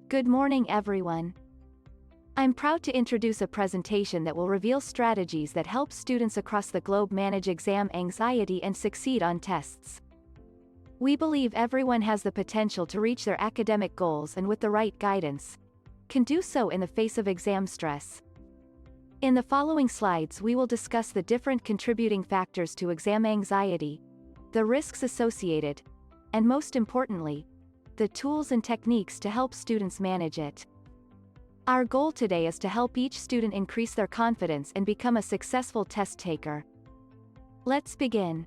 Good morning, everyone. I'm proud to introduce a presentation that will reveal strategies that help students across the globe manage exam anxiety and succeed on tests. We believe everyone has the potential to reach their academic goals and with the right guidance, can do so in the face of exam stress. In the following slides we will discuss the different contributing factors to exam anxiety, the risks associated, and most importantly, the tools and techniques to help students manage it. Our goal today is to help each student increase their confidence and become a successful test taker. Let's begin.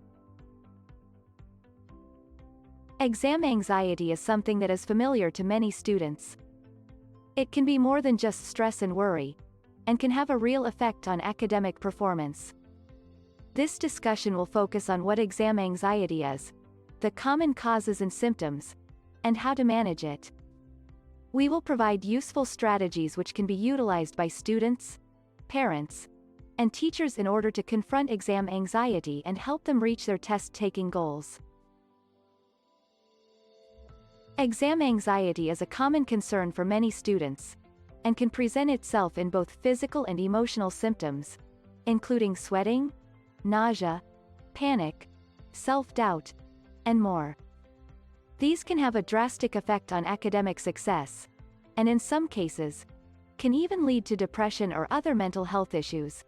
Exam anxiety is something that is familiar to many students. It can be more than just stress and worry, and can have a real effect on academic performance. This discussion will focus on what exam anxiety is, the common causes and symptoms, and how to manage it. We will provide useful strategies which can be utilized by students, parents, and teachers in order to confront exam anxiety and help them reach their test-taking goals. Exam anxiety is a common concern for many students, and can present itself in both physical and emotional symptoms, including sweating, nausea, panic, self-doubt, and more. These can have a drastic effect on academic success, and in some cases, can even lead to depression or other mental health issues.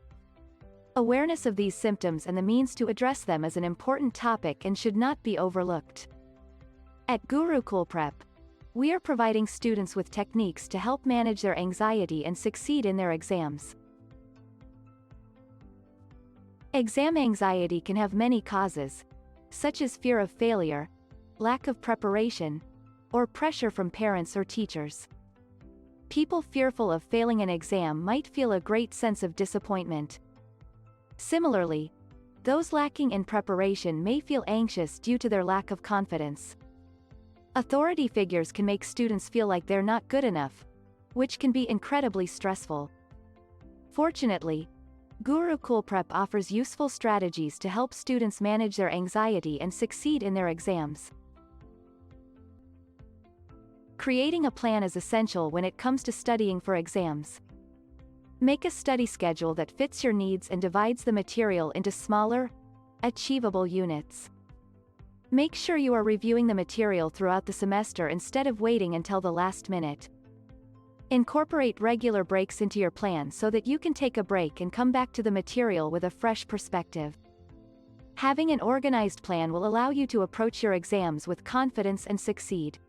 Awareness of these symptoms and the means to address them is an important topic and should not be overlooked. At Gurukulprep, we are providing students with techniques to help manage their anxiety and succeed in their exams. Exam anxiety can have many causes, such as fear of failure, lack of preparation, or pressure from parents or teachers. People fearful of failing an exam might feel a great sense of disappointment. Similarly, those lacking in preparation may feel anxious due to their lack of confidence. Authority figures can make students feel like they're not good enough, which can be incredibly stressful. Fortunately, Gurukulprep offers useful strategies to help students manage their anxiety and succeed in their exams. Creating a plan is essential when it comes to studying for exams. Make a study schedule that fits your needs and divides the material into smaller, achievable units. Make sure you are reviewing the material throughout the semester instead of waiting until the last minute. Incorporate regular breaks into your plan so that you can take a break and come back to the material with a fresh perspective. Having an organized plan will allow you to approach your exams with confidence and succeed.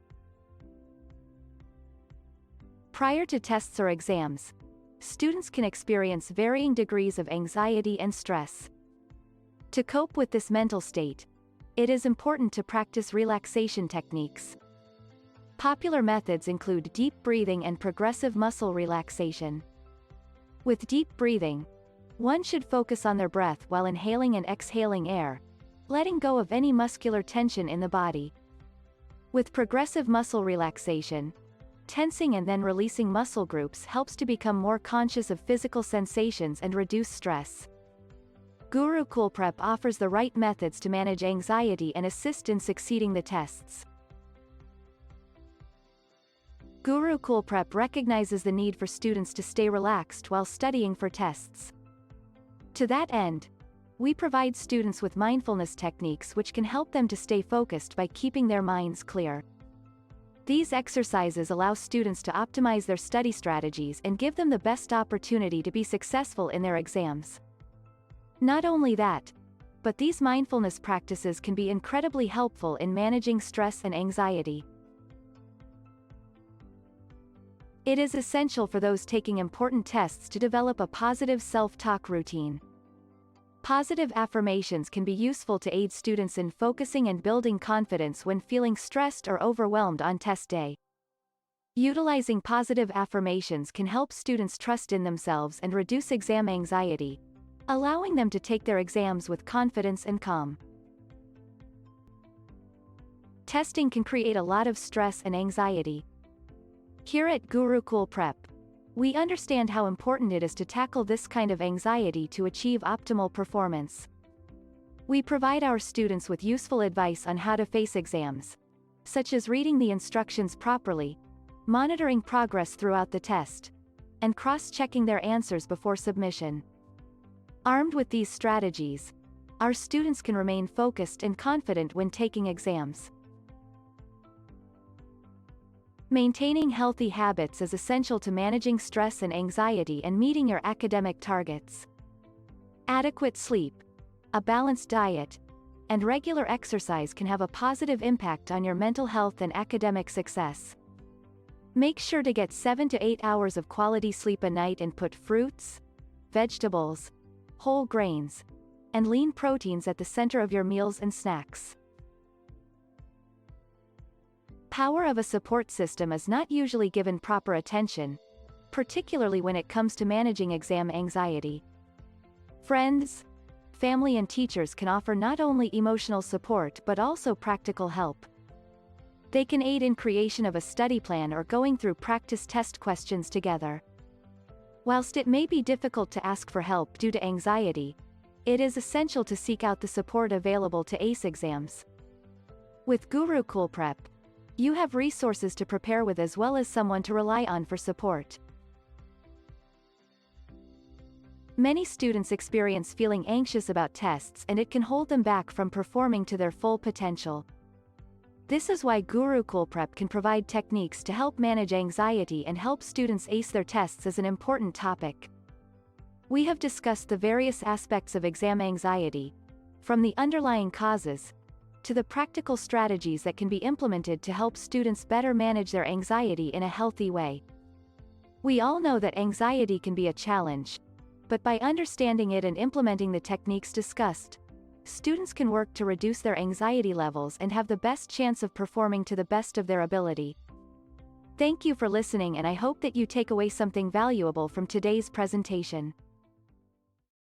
Prior to tests or exams, students can experience varying degrees of anxiety and stress. To cope with this mental state, it is important to practice relaxation techniques. Popular methods include deep breathing and progressive muscle relaxation. With deep breathing, one should focus on their breath while inhaling and exhaling air, letting go of any muscular tension in the body. With progressive muscle relaxation, tensing and then releasing muscle groups helps to become more conscious of physical sensations and reduce stress. Gurukulprep offers the right methods to manage anxiety and assist in succeeding the tests. Gurukulprep recognizes the need for students to stay relaxed while studying for tests. To that end, we provide students with mindfulness techniques which can help them to stay focused by keeping their minds clear. These exercises allow students to optimize their study strategies and give them the best opportunity to be successful in their exams. Not only that, but these mindfulness practices can be incredibly helpful in managing stress and anxiety. It is essential for those taking important tests to develop a positive self-talk routine. Positive affirmations can be useful to aid students in focusing and building confidence when feeling stressed or overwhelmed on test day. Utilizing positive affirmations can help students trust in themselves and reduce exam anxiety, allowing them to take their exams with confidence and calm. Testing can create a lot of stress and anxiety. Here at Gurukulprep, we understand how important it is to tackle this kind of anxiety to achieve optimal performance. We provide our students with useful advice on how to face exams, such as reading the instructions properly, monitoring progress throughout the test, and cross-checking their answers before submission. Armed with these strategies, our students can remain focused and confident when taking exams. Maintaining healthy habits is essential to managing stress and anxiety and meeting your academic targets. Adequate sleep, a balanced diet, and regular exercise can have a positive impact on your mental health and academic success. Make sure to get 7 to 8 hours of quality sleep a night and put fruits, vegetables, whole grains, and lean proteins at the center of your meals and snacks. Power of a support system is not usually given proper attention, particularly when it comes to managing exam anxiety. Friends, family and teachers can offer not only emotional support but also practical help. They can aid in creation of a study plan or going through practice test questions together. Whilst it may be difficult to ask for help due to anxiety, it is essential to seek out the support available to ace exams. With Gurukulprep, you have resources to prepare with as well as someone to rely on for support. Many students experience feeling anxious about tests and it can hold them back from performing to their full potential. This is why Gurukulprep can provide techniques to help manage anxiety and help students ace their tests as an important topic. We have discussed the various aspects of exam anxiety, from the underlying causes, to the practical strategies that can be implemented to help students better manage their anxiety in a healthy way. We all know that anxiety can be a challenge, but by understanding it and implementing the techniques discussed, students can work to reduce their anxiety levels and have the best chance of performing to the best of their ability. Thank you for listening and I hope that you take away something valuable from today's presentation.